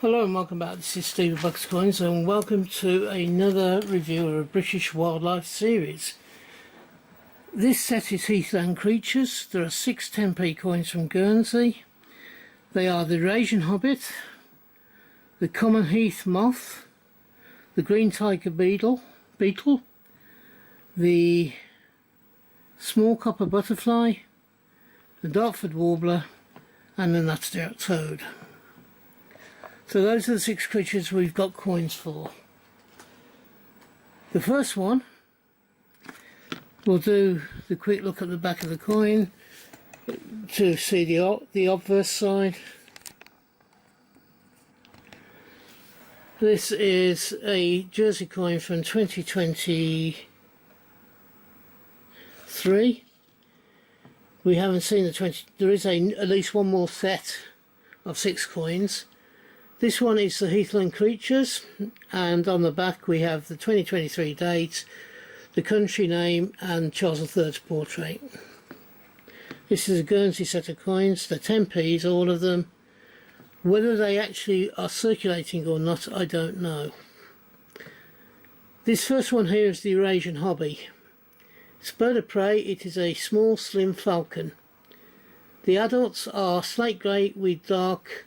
Hello and welcome back. This is Steve of Bucks Coins and welcome to another review of a British wildlife series. This set is Heathland creatures. There are 6 10p coins from Guernsey. They are the Eurasian Hobbit, the common heath moth, the green tiger beetle, the small copper butterfly, the Dartford warbler and the nutted toad. So those are the 6 creatures we've got coins for. The first one, we'll do the quick look at the back of the coin to see the obverse side. This is a Jersey coin from 2023. We haven't seen the 20. There is at least one more set of 6 coins. This one is the Heathland creatures, and on the back we have the 2023 date, the country name and Charles III's portrait. This is a Guernsey set of coins. They're 10p's, all of them. Whether they actually are circulating or not, I don't know. This first one here is the Eurasian hobby. It's a bird of prey. It is a small slim falcon. The adults are slate grey with dark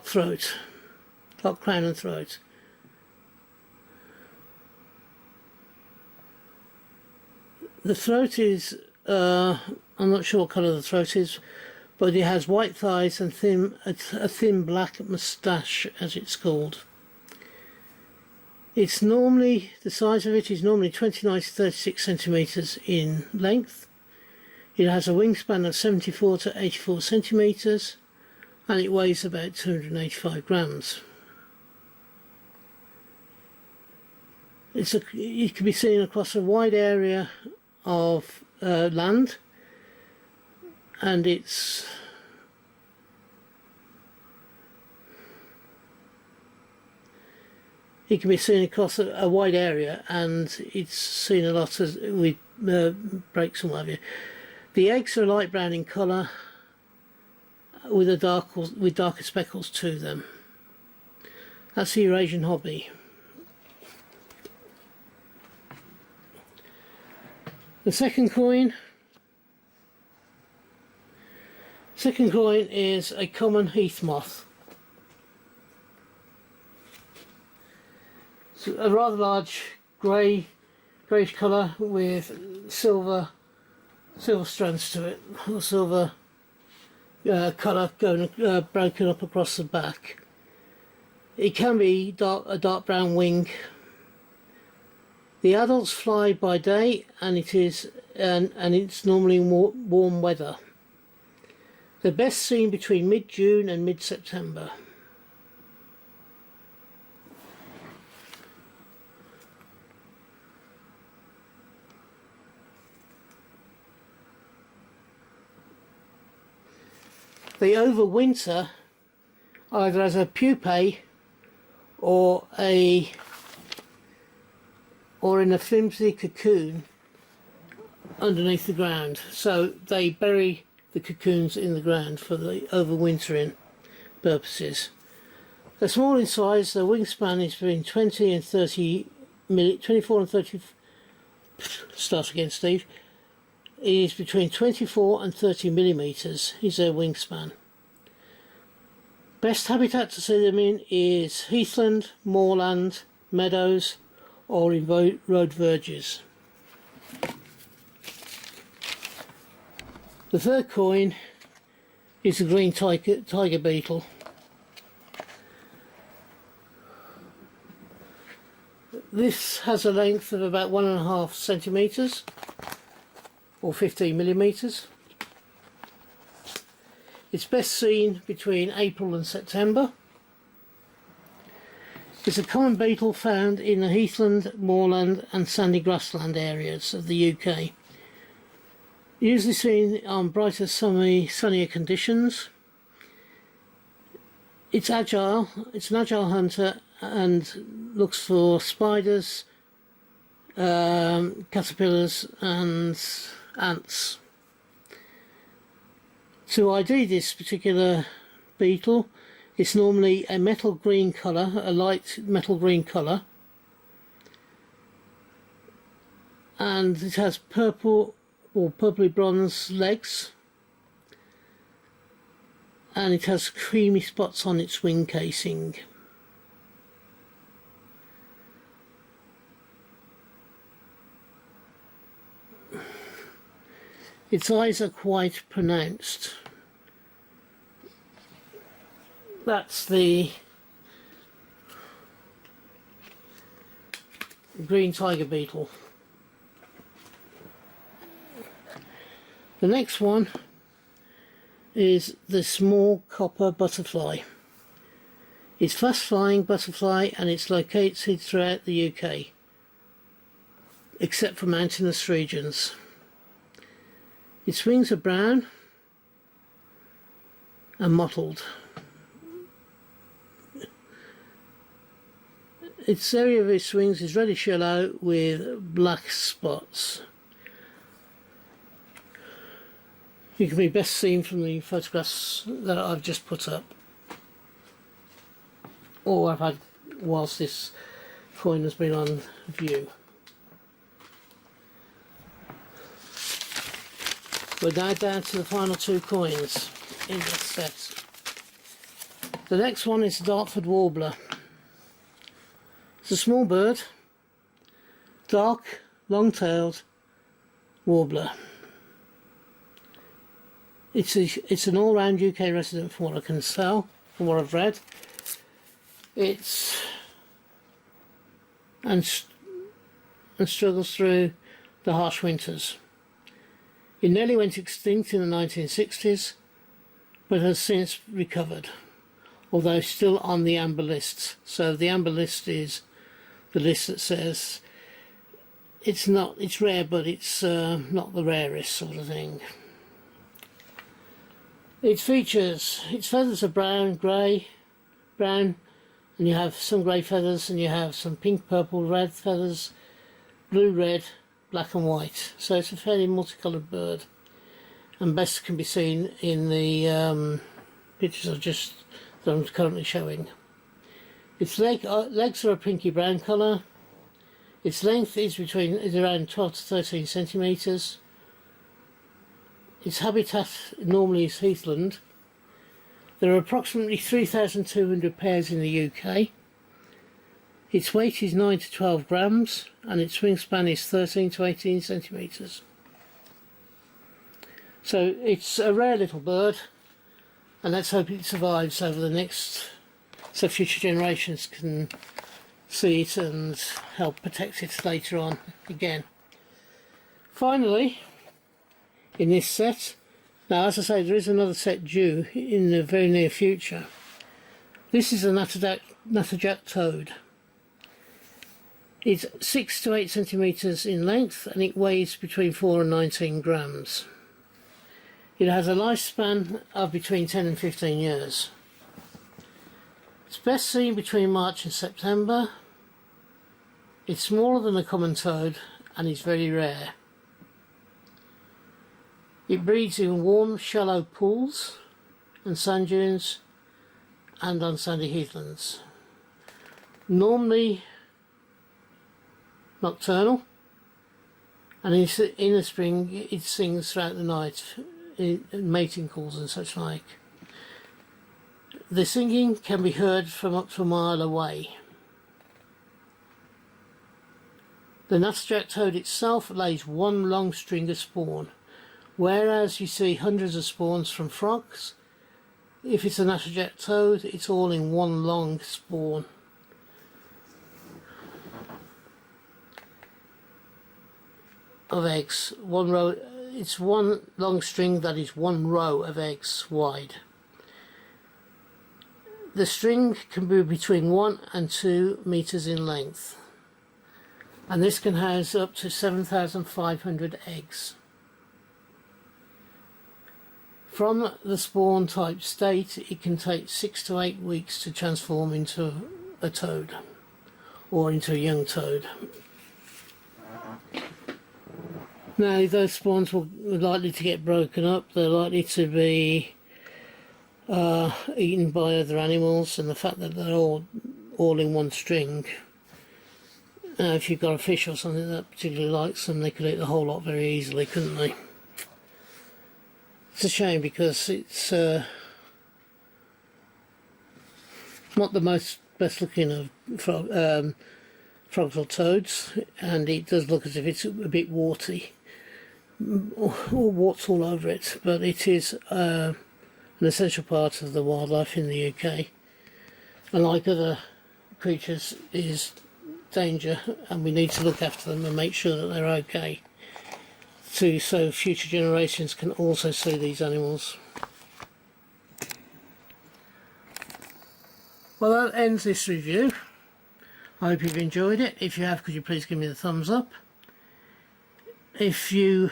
throat, dark crown and throat. The throat is, I'm not sure what colour the throat is, but it has white thighs and a thin black moustache, as it's called. It's normally, the size of it is normally 29 to 36 centimetres in length. It has a wingspan of 74 to 84 centimetres. And it weighs about 285 grams. It can be seen across a wide area of land, and it can be seen across a wide area, and it's seen a lot with breaks and what have you. The eggs are light brown in colour, with darker speckles to them. That's the Eurasian hobby. The second coin is a common heath moth. It's a rather large greyish colour with silver strands to it, or silver colour going broken up across the back. It can be a dark brown wing. The adults fly by day, and it's normally in warm weather. They're best seen between mid-June and mid-September. They overwinter either as a pupae or in a flimsy cocoon underneath the ground. So they bury the cocoons in the ground for the overwintering purposes. They're small in size. Their wingspan is between 24 and 30. Start again, Steve. It is between 24 and 30 millimetres is their wingspan. Best habitat to see them in is heathland, moorland, meadows, or in road verges. The third coin is the green tiger beetle. This has a length of about 1.5 centimetres. Or 15 millimetres. It's best seen between April and September. It's a common beetle found in the heathland, moorland and sandy grassland areas of the UK. Usually seen on brighter sunnier conditions. It's an agile hunter and looks for spiders, caterpillars and ants. To ID this particular beetle, It's normally a metal green colour, a light metal green colour, and it has purple or purpley bronze legs, and it has creamy spots on its wing casing. Its eyes are quite pronounced. That's the green tiger beetle. The next one is the small copper butterfly. It's a fast flying butterfly and it's located throughout the UK, except for mountainous regions. Its wings are brown and mottled. Its area of its wings is reddish yellow with black spots. It can be best seen from the photographs that I've just put up, or I've had whilst this coin has been on view. We're now down to the final two coins in this set. The next one is the Dartford Warbler. It's a small bird, dark, long-tailed warbler. It's an all-round UK resident from what I can tell, from what I've read. And struggles through the harsh winters. It nearly went extinct in the 1960s, but has since recovered, although still on the amber list. So the amber list is the list that says it's rare, but it's not the rarest sort of thing. Its features, its feathers are brown, and you have some grey feathers, and you have some pink, purple, red feathers, blue, red, black and white. So it's a fairly multicoloured bird, and best can be seen in the pictures that I'm currently showing. Its legs are a pinky brown colour. Its length is around 12 to 13 centimetres. Its habitat normally is heathland. There are approximately 3,200 pairs in the UK. Its weight is 9 to 12 grams and its wingspan is 13 to 18 centimetres. So it's a rare little bird, and let's hope it survives over the next, so future generations can see it and help protect it later on again. Finally, in this set, now as I say, there is another set due in the very near future. This is a natterjack toad. It's 6 to 8 centimetres in length and it weighs between 4 and 19 grams. It has a lifespan of between 10 and 15 years. It's best seen between March and September. It's smaller than a common toad and is very rare. It breeds in warm, shallow pools and sand dunes and on sandy heathlands. Normally nocturnal, and in the spring it sings throughout the night in mating calls and such like. The singing can be heard from up to a mile away. The natterjack toad itself lays one long string of spawn, whereas you see hundreds of spawns from frogs. If it's a natterjack toad, it's all in one long spawn. Of eggs, one row. It's one long string that is one row of eggs wide. The string can be between 1 and 2 meters in length, and this can house up to 7,500 eggs. From the spawn type state, it can take 6 to 8 weeks to transform into a toad or into a young toad. Now those spawns are likely to get broken up. They're likely to be eaten by other animals, and the fact that they're all in one string. If you've got a fish or something that particularly likes them, they could eat the whole lot very easily, couldn't they? It's a shame because it's not the best looking of frogs or toads, and it does look as if it's a bit warty, or warts all over it, but it is an essential part of the wildlife in the UK, and like other creatures is danger, and we need to look after them and make sure that they're okay, so future generations can also see these animals. Well, that ends this review. I hope you've enjoyed it. If you have, could you please give me the thumbs up? If you've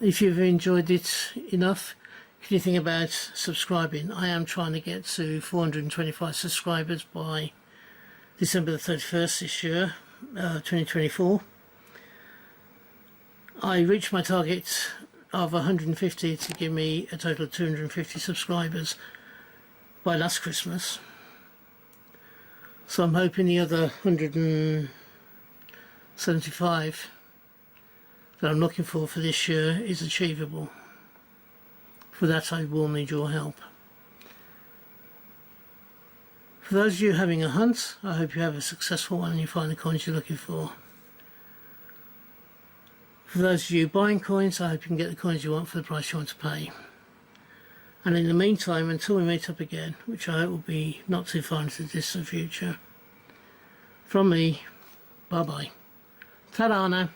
enjoyed it enough, can you think about subscribing? I am trying to get to 425 subscribers by December the 31st this year, 2024. I reached my target of 150 to give me a total of 250 subscribers by last Christmas. So I'm hoping the other 175 that I'm looking for this year is achievable. For that I will need your help. For those of you having a hunt, I hope you have a successful one and you find the coins you're looking for. For those of you buying coins, I hope you can get the coins you want for the price you want to pay. And in the meantime, until we meet up again, which I hope will be not too far into the distant future, from me, bye bye. Ta-da now.